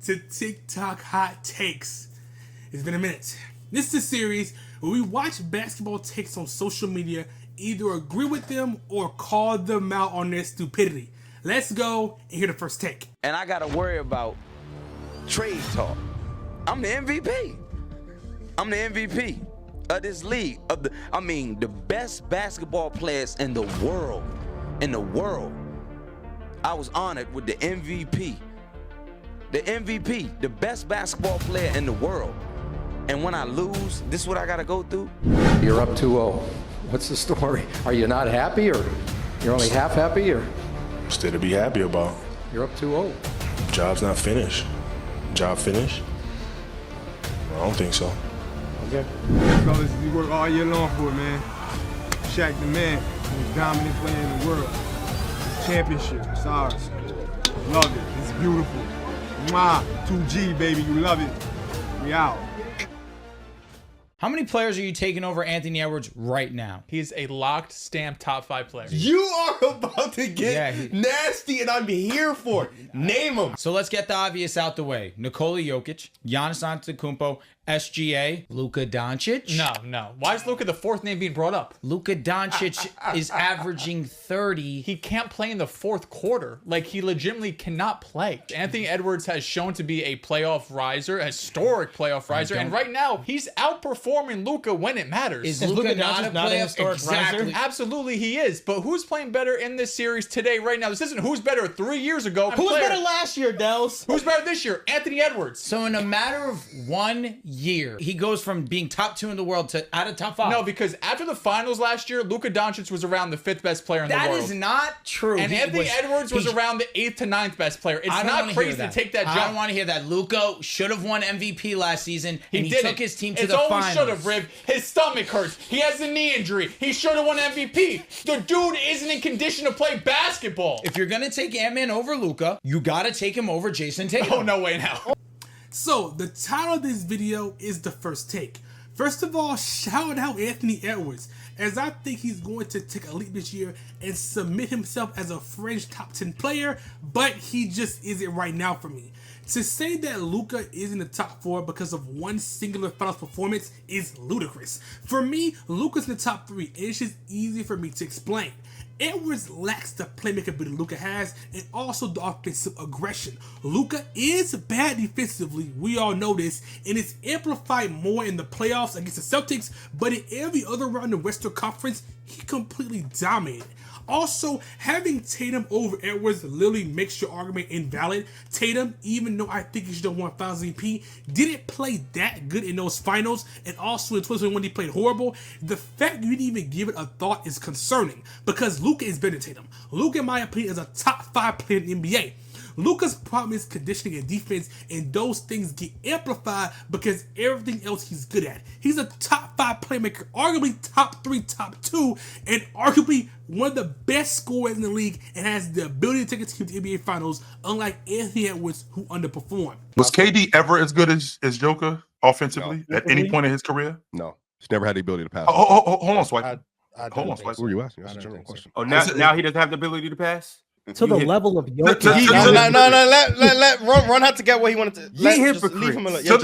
to TikTok Hot Takes. It's been a minute. This is a series where we watch basketball takes on social media, either agree with them or call them out on their stupidity. Let's go and hear the first take. And I gotta worry about trade talk. I'm the MVP. I'm the MVP of this league. The best basketball players in the world. I was honored with the MVP. The MVP, the best basketball player in the world. And when I lose, this is what I gotta go through. You're up 2-0. What's the story? Are you not happy, or you're only half happy, or? Still to be happy about. You're up 2-0. Job's not finished. Job finished? I don't think so. Okay. Fellas, we work all year long for it, man. Shaq the man, most dominant player in the world. Championship, it's ours. Love it, it's beautiful. Mwah, 2G, baby, you love it. We out. How many players are you taking over Anthony Edwards right now? He's a locked, stamped top 5 player. You are about to get nasty, and I'm here for it. Name them. So let's get the obvious out the way. Nikola Jokic, Giannis Antetokounmpo, SGA, Luka Doncic. No. Why is Luka the 4th name being brought up? Luka Doncic is averaging 30. He can't play in the 4th quarter. Like, he legitimately cannot play. Anthony Edwards has shown to be a playoff riser, a historic playoff riser, and right now, he's outperforming Luka when it matters. Is Luka not a playoff Exactly. Absolutely, he is. But who's playing better in this series today, right now? This isn't who's better 3 years ago. Who was better last year, Dels? Who's better this year? Anthony Edwards. So in a matter of 1 year, he goes from being top 2 in the world to out of top 5. No, because after the finals last year, Luka Doncic was around the 5th best player in the world. That is not true. And Anthony Edwards was around the 8th to 9th best player. It's not crazy to take that jump. I don't want to hear that. Luka should have won MVP last season, and he took his team to the finals. It's always should have, Riv. His stomach hurts. He has a knee injury. He should have won MVP. The dude isn't in condition to play basketball. If you're going to take Ant-Man over Luka, you got to take him over Jason Tatum. Oh, no way now. So, the title of this video is the first take. First of all, shout out Anthony Edwards, as I think he's going to take a leap this year and submit himself as a fringe top 10 player, but he just isn't right now for me. To say that Luka is in the top 4 because of one singular finals performance is ludicrous. For me, Luka's in the top 3, and it's just easy for me to explain. Edwards lacks the playmaker ability Luka has, and also the offensive aggression. Luka is bad defensively, we all know this, and it's amplified more in the playoffs against the Celtics, but in every other round in the Western Conference, he completely dominated. Also, having Tatum over Edwards literally makes your argument invalid. Tatum, even though I think he should have won Finals MVP, didn't play that good in those finals, and also in 2021 he played horrible. The fact you didn't even give it a thought is concerning, because Luka is better than Tatum. Luka, in my opinion, is a top 5 player in the NBA. Luka's problem is conditioning and defense, and those things get amplified because everything else he's good at. He's a top 5 playmaker, arguably top 3, top 2, and arguably one of the best scorers in the league, and has the ability to take a team to the NBA Finals, unlike Anthony Edwards, who underperformed. Was KD ever as good as Joker offensively at any point in his career? No, he's never had the ability to pass. Hold on, Swipe. Hold on, Swipe. Who are you asking? That's a general question. Oh, now he doesn't have the ability to pass? To the level of Jokic. Let Ron had to get what he wanted to. Just leave him alone. To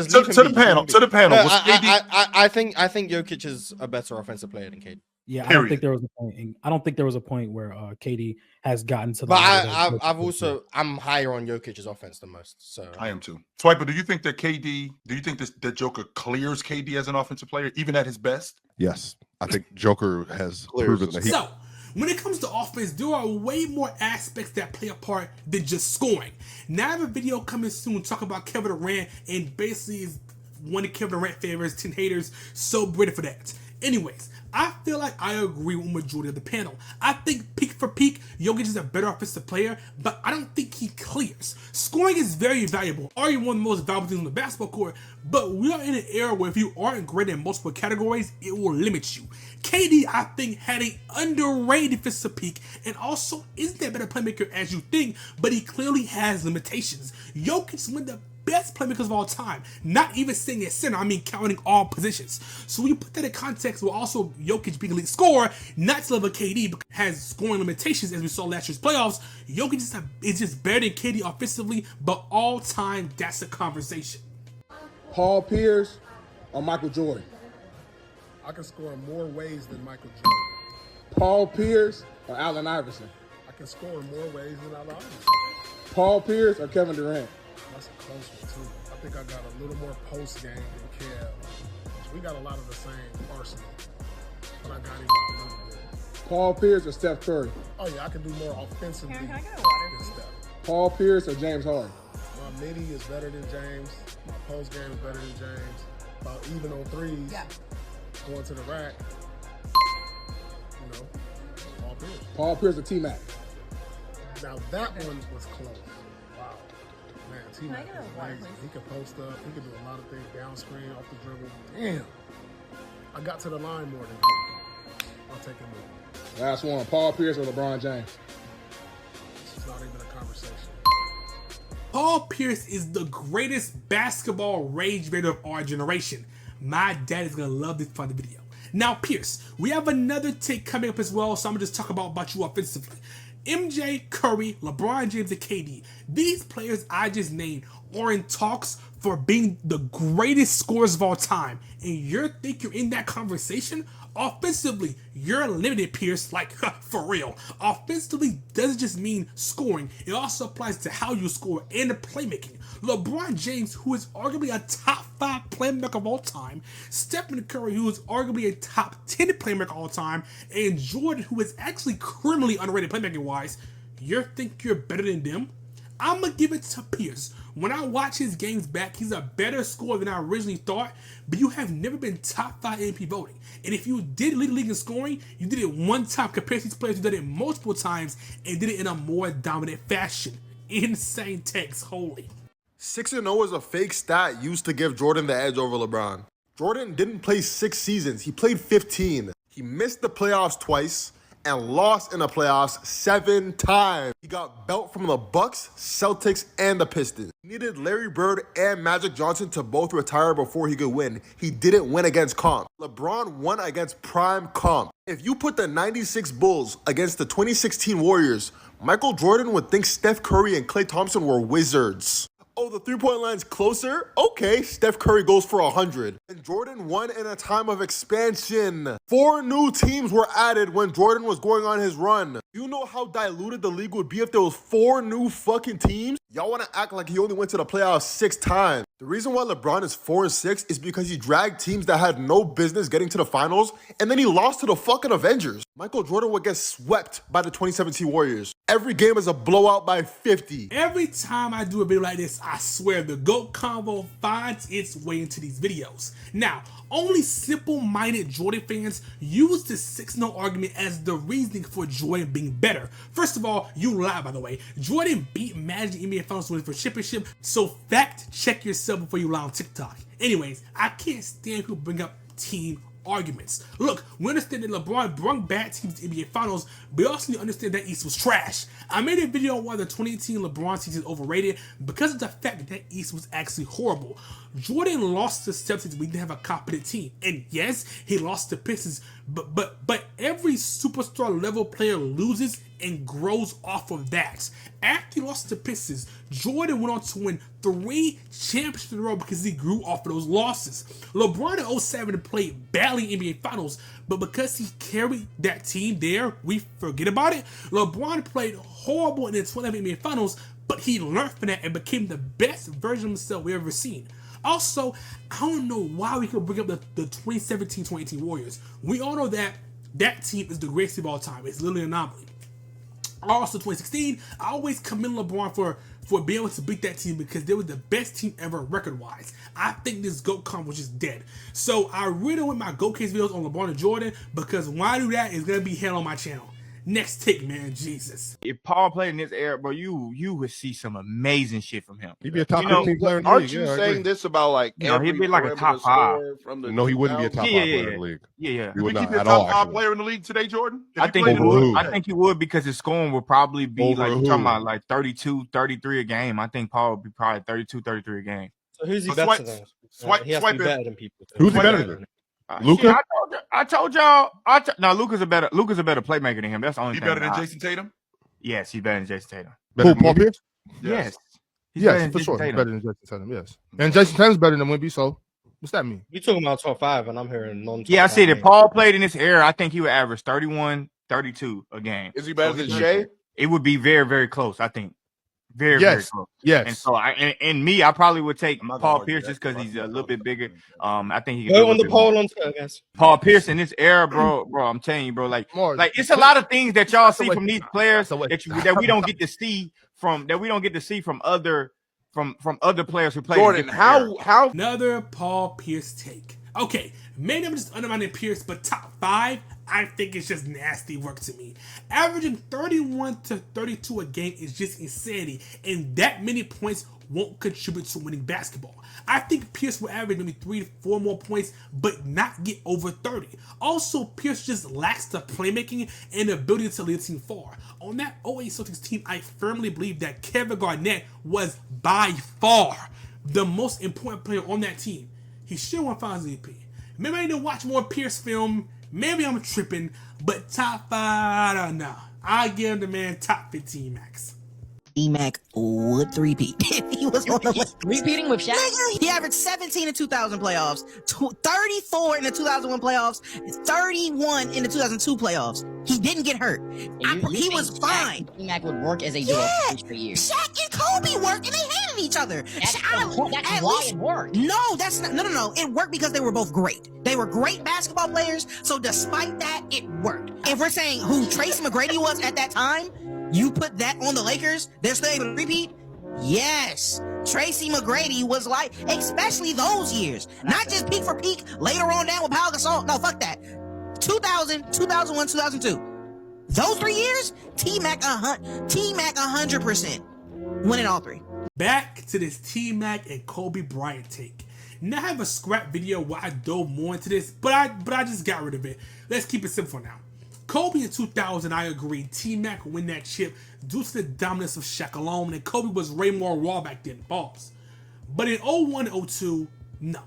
the panel. I think Jokic is a better offensive player than KD. Yeah, I don't think there was a point. I don't think there was a point where KD has gotten to the. But I'm higher on Jokic's offense than most. So I am too. Swiper, do you think that that Joker clears KD as an offensive player, even at his best? Yes, I think Joker has proven that he. So, when it comes to offense, there are way more aspects that play a part than just scoring. Now I have a video coming soon talking about Kevin Durant, and basically is one of Kevin Durant favorites, 10 haters, so ready for that. Anyways, I feel like I agree with the majority of the panel. I think peak for peak, Jokic is a better offensive player, but I don't think he clears. Scoring is very valuable, arguably one of the most valuable things on the basketball court, but we are in an era where if you aren't great in multiple categories, it will limit you. KD, I think, had an underrated defensive peak, and also isn't that better playmaker as you think, but he clearly has limitations. Jokic is one of the best playmakers of all time. Not even sitting at center, I mean counting all positions. So when you put that in context with also Jokic being a elite scorer, not to level KD, but has scoring limitations as we saw last year's playoffs, Jokic is just better than KD offensively, but all time, that's a conversation. Paul Pierce or Michael Jordan? I can score in more ways than Michael Jordan. Paul Pierce or Allen Iverson? I can score in more ways than Allen Iverson. Paul Pierce or Kevin Durant? That's a close one, too. I think I got a little more post game than Kev. We got a lot of the same arsenal, but I got him by a little bit. Paul Pierce or Steph Curry? Oh, yeah, I can do more offensively Can I get a water? than Steph. Paul Pierce or James Harden? My midi is better than James. My post game is better than James. About even on threes. Yeah. Going to the rack. You know, Paul Pierce. Paul Pierce or T-Mac? Now that one was close. Wow. Man, T-Mac Can I get is a water, amazing. please? He can post up. He can do a lot of things down screen, off the dribble. Damn. I got to the line more than him. I'll take him over. Last one, Paul Pierce or LeBron James? This is not even a conversation. Paul Pierce is the greatest basketball rage baiter of our generation. My dad is gonna love this part of the video. Now, Pierce, we have another take coming up as well, so I'm gonna just talk about you offensively. MJ, Curry, LeBron James, and KD. These players I just named are in talks for being the greatest scorers of all time. And you think you're in that conversation? Offensively, you're limited, Pierce, like, for real. Offensively doesn't just mean scoring. It also applies to how you score and the playmaking. LeBron James, who is arguably a top 5 playmaker of all time, Stephen Curry, who is arguably a top 10 playmaker of all time, and Jordan, who is actually criminally underrated playmaking-wise, you think you're better than them? I'm going to give it to Pierce. When I watch his games back, he's a better scorer than I originally thought, but you have never been top 5 MVP voting. And if you did lead the league in scoring, you did it one time compared to these players who did it multiple times and did it in a more dominant fashion. Insane takes, holy. 6-0 is a fake stat used to give Jordan the edge over LeBron. Jordan didn't play 6 seasons, he played 15. He missed the playoffs twice and lost in the playoffs 7 times. He got belt from the Bucks, Celtics, and the Pistons. He needed Larry Bird and Magic Johnson to both retire before he could win. He didn't win against comp. LeBron won against prime comp. If you put the 96 Bulls against the 2016 Warriors, Michael Jordan would think Steph Curry and Klay Thompson were wizards. Oh, the three-point line's closer? Okay, Steph Curry goes for 100. And Jordan won in a time of expansion. 4 new teams were added when Jordan was going on his run. You know how diluted the league would be if there was 4 new fucking teams? Y'all want to act like he only went to the playoffs 6 times. The reason why LeBron is 4-6 is because he dragged teams that had no business getting to the finals, and then he lost to the fucking Avengers. Michael Jordan would get swept by the 2017 Warriors. Every game is a blowout by 50. Every time I do a video like this, I swear the GOAT convo finds its way into these videos. Now, only simple-minded Jordan fans use the 6-0 argument as the reasoning for Jordan being better. First of all, you lie, by the way. Jordan beat Magic NBA Finals for championship, so fact check yourself before you lie on TikTok. Anyways, I can't stand people bring up team arguments. Look, we understand that LeBron brought bad teams to NBA Finals, but we also need to understand that East was trash. I made a video on why the 2018 LeBron season is overrated because of the fact that East was actually horrible. Jordan lost to Celtics. We didn't have a competent team, and yes, he lost to Pistons. But every superstar level player loses and grows off of that. After he lost to Pistons, Jordan went on to win 3 championships in a row because he grew off of those losses. LeBron in 07 played badly in NBA Finals, but because he carried that team there, we forget about it. LeBron played horrible in the 2011 NBA Finals, but he learned from that and became the best version of himself we've ever seen. Also, I don't know why we could bring up the 2017-2018 Warriors. We all know that that team is the greatest team of all time. It's literally an anomaly. Also, 2016, I always commend LeBron for being able to beat that team because they were the best team ever record-wise. I think this GOAT comp was just dead. So I really want my GOAT case videos on LeBron and Jordan because when I do that, it's going to be hell on my channel. Next take, man. Jesus. If Paul played in this era, bro, you would see some amazing shit from him. He'd be a top You know, 15 player in the Aren't league. you Yeah, I saying agree. this about like You know, every he'd be like a perimeter top 5. scorer from the No, he wouldn't be a 2000s? top 5 player in the league. Yeah. He You would think he'd not be a at all, top 5 actually. player in the league today, Jordan? If I he think played he in the Over league who? would. I today? think he would because his scoring would probably be Over like who? you're talking about like 32, 33 a game. I think Paul would be probably 32, 33 a game. So who's he So better swipe- than? swipe- He has swipe to be it. better than people. Who's he Wait a better minute. than? Shit, Luka? I told y'all. No, Luka's a better playmaker than him. That's the only He thing. better than Jason Tatum? Yes, he's better than Jason Tatum. Better Who, than Paul Wemby? Pierce? Yes. He's better Yes, than for Jason sure. He's Tatum. better than Jason Tatum, yes. And Jason Tatum's better than Wemby, so what's that mean? You talking about top 5, and I'm hearing non-top Yeah, I 5 said if names. Paul played in this era, I think he would average 31, 32 a game. Is he better So than he's- Shea? It would be very, very close, I think. Very, Yes. very close. Yes. And so and me, I probably would take I'm not gonna Paul argue Pierce that. just because he's a little bit bigger. I think he can do a Go little on the bit more. poll on Twitter, guys. Paul Pierce in this era, bro, I'm telling you, bro, like it's a lot of things that y'all see from these players that we don't get to see from other players who play. Jordan, how Another Paul Pierce take. Okay, maybe I'm just undermining Pierce, but top 5, I think it's just nasty work to me. Averaging 31 to 32 a game is just insanity, and that many points won't contribute to winning basketball. I think Pierce will average maybe 3 to 4 more points, but not get over 30. Also, Pierce just lacks the playmaking and ability to lead the team far. On that 08 Celtics team, I firmly believe that Kevin Garnett was by far the most important player on that team. He should won Finals MVP. Maybe I need to watch more Pierce film. Maybe I'm tripping, but top 5, I don't know. I give the man top 15 max. E-Mac would three-peat if he was on the list. Repeating with Shaq? Nigga, he averaged 17 in 2000 playoffs, 34 in the 2001 playoffs, 31 in the 2002 playoffs. He didn't get hurt. He was fine. E-Mac would work as a duo for years. Shaq and Kobe worked and they hated each other. That's why it worked. No, that's not. No. It worked because they were both great. They were great basketball players. So despite that, it worked. If we're saying who Tracy McGrady was at that time, you put that on the Lakers, they're still able to repeat? Yes. Tracy McGrady was like, especially those years. Not just peak for peak, later on down with Pau Gasol. No, fuck that. 2000, 2001, 2002. Those 3 years, T-Mac 100%. Winning all 3. Back to this T-Mac and Kobe Bryant take. Now I have a scrap video where I dove more into this, but I just got rid of it. Let's keep it simple now. Kobe in 2000, I agree, T-Mac win that chip due to the dominance of Shaq alone, and Kobe was way more raw back then, balls. But in 01 and 02, no.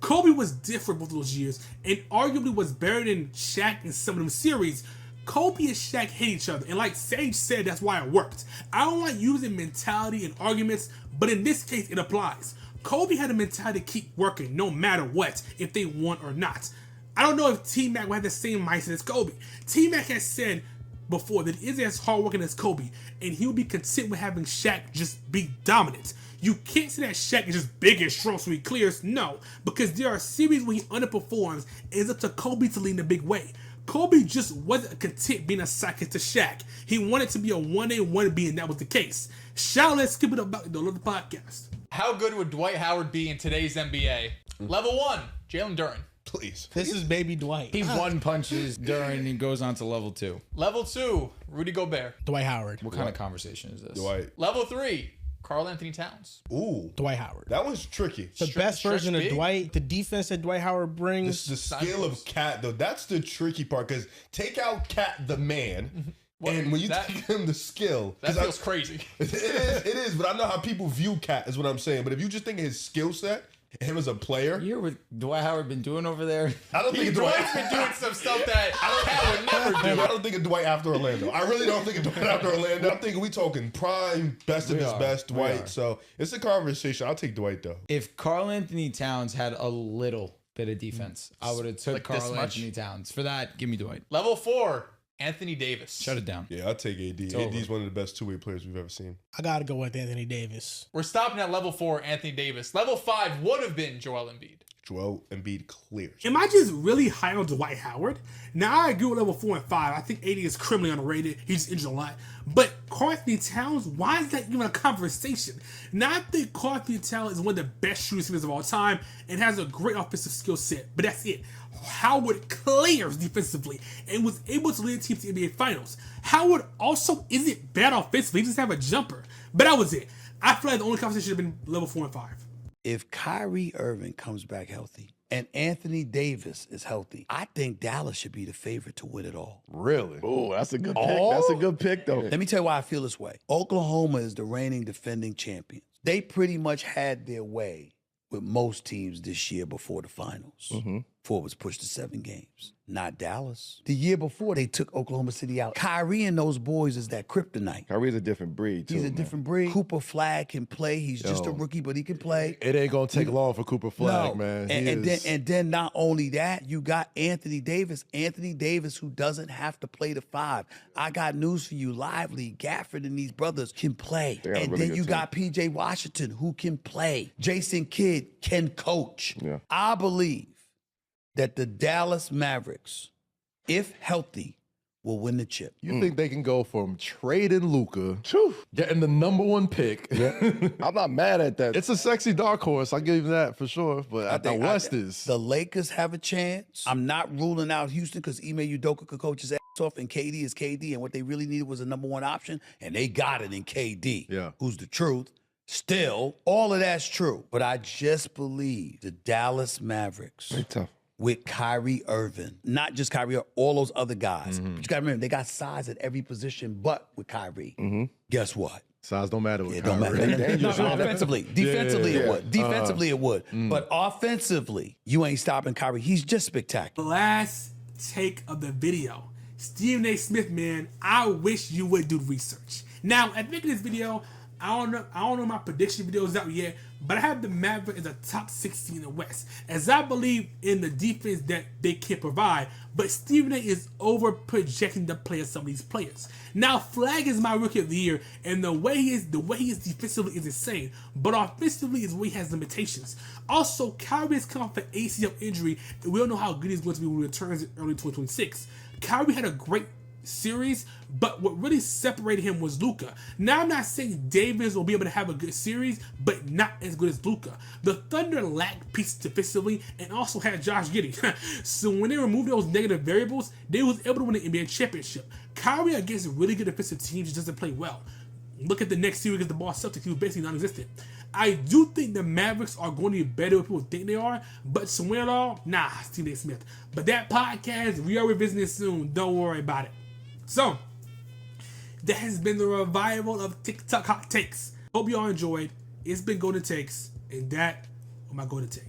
Kobe was different both those years, and arguably was better than Shaq in some of them series. Kobe and Shaq hate each other, and like Sage said, that's why it worked. I don't like using mentality in arguments, but in this case, it applies. Kobe had a mentality to keep working no matter what, if they won or not. I don't know if T-Mac will have the same mindset as Kobe. T-Mac has said before that he isn't as hardworking as Kobe, and he'll be content with having Shaq just be dominant. You can't say that Shaq is just big and strong so he clears. No, because there are series where he underperforms, and it's up to Kobe to lead in a big way. Kobe just wasn't content being a sidekick to Shaq. He wanted to be a 1A, 1B, and that was the case. Let's skip it about the other podcast. How good would Dwight Howard be in today's NBA? Level 1, Jalen Duren. Please. This is baby Dwight. He one punches during and goes on to level 2. Level 2, Rudy Gobert. Dwight Howard. What kind of conversation is this? Dwight. Level 3, Karl Anthony Towns. Ooh. Dwight Howard. That one's tricky. The best version of Dwight, the defense that Dwight Howard brings. The skill of Cat, though, that's the tricky part, because take out Cat the man, and when you take him the skill. That feels crazy. It is, but I know how people view Cat, is what I'm saying. But if you just think of his skill set, him as a player. You hear what Dwight Howard been doing over there? I don't think Dwight's been doing some stuff that Cat would never do. I don't think of Dwight after Orlando. I really don't think of Dwight after Orlando. I'm thinking we talking prime, best of his best Dwight. So it's a conversation. I'll take Dwight, though. If Karl Anthony Towns had a little bit of defense, I would have took Like this Karl much? Anthony Towns. For that, give me Dwight. Level 4, Anthony Davis. Shut it down. Yeah, I'll take AD. AD's one of the best two-way players we've ever seen. I got to go with Anthony Davis. We're stopping at level 4, Anthony Davis. Level 5 would have been Joel Embiid. Joel Embiid clears. Am I just really high on Dwight Howard? Now, I agree with level 4 and 5. I think AD is criminally underrated. He's injured a lot. But Karl-Anthony Towns, why is that even a conversation? Now, I think Karl-Anthony Towns is one of the best shooters of all time and has a great offensive skill set. But that's it. Howard clears defensively and was able to lead the team to the NBA Finals. Howard also isn't bad offensively. He just have a jumper. But that was it. I feel like the only conversation should have been level 4 and 5. If Kyrie Irving comes back healthy and Anthony Davis is healthy, I think Dallas should be the favorite to win it all. Really? Oh, that's a good pick. That's a good pick, though. Let me tell you why I feel this way. Oklahoma is the reigning defending champions. They pretty much had their way with most teams this year before the finals. Before it was pushed to 7 games. Not Dallas. The year before, they took Oklahoma City out. Kyrie and those boys is that kryptonite. Kyrie's a different breed, too. He's a different breed. Cooper Flag can play. He's just a rookie, but he can play. It ain't going to take long for Cooper Flag, man. And then not only that, you got Anthony Davis. Anthony Davis, who doesn't have to play the 5. I got news for you. Lively, Gafford, and these brothers can play. And really then you got P.J. Washington, who can play. Jason Kidd can coach. Yeah. I believe that the Dallas Mavericks, if healthy, will win the chip. You think they can go from trading Luka, getting the #1 pick? I'm not mad at that. It's a sexy dark horse. I give you that for sure. But I think West is. The Lakers have a chance. I'm not ruling out Houston because Ime Udoka could coach his ass off, and KD is KD, and what they really needed was a #1 option, and they got it in KD, who's the truth. Still, all of that's true. But I just believe the Dallas Mavericks. Very tough. With Kyrie Irving, not just Kyrie, all those other guys. But you gotta remember, they got size at every position, but with Kyrie, guess what? Size don't matter with It Kyrie. don't matter. No, offensively. Defensively, it would. Defensively, it would. Mm. But offensively, you ain't stopping Kyrie. He's just spectacular. Last take of the video. Stephen A. Smith, man, I wish you would do research. Now, at the end of this video, I don't know my prediction videos out yet, but I have the Mavericks as a top 16 in the West, as I believe in the defense that they can provide. But Stephen A. is over projecting the play of some of these players. Now, Flag is my rookie of the year, and the way he is defensively is insane, but offensively is where he has limitations. Also, Kyrie is coming off an ACL injury, and we don't know how good he's going to be when he returns in early 2026. Kyrie had a great series, but what really separated him was Luka. Now, I'm not saying Davis will be able to have a good series, but not as good as Luka. The Thunder lacked pieces defensively and also had Josh Giddey. So when they removed those negative variables, they was able to win the NBA championship. Kyrie against really good defensive teams just doesn't play well. Look at the next series against the Boston Celtics. He was basically non-existent. I do think the Mavericks are going to be better than people think they are, but to win it all, nah, Stephen A. Smith. But that podcast, we are revisiting it soon. Don't worry about it. So, that has been the revival of TikTok Hot Takes. Hope you all enjoyed. It's been Golden Takes, and that was my Golden Take.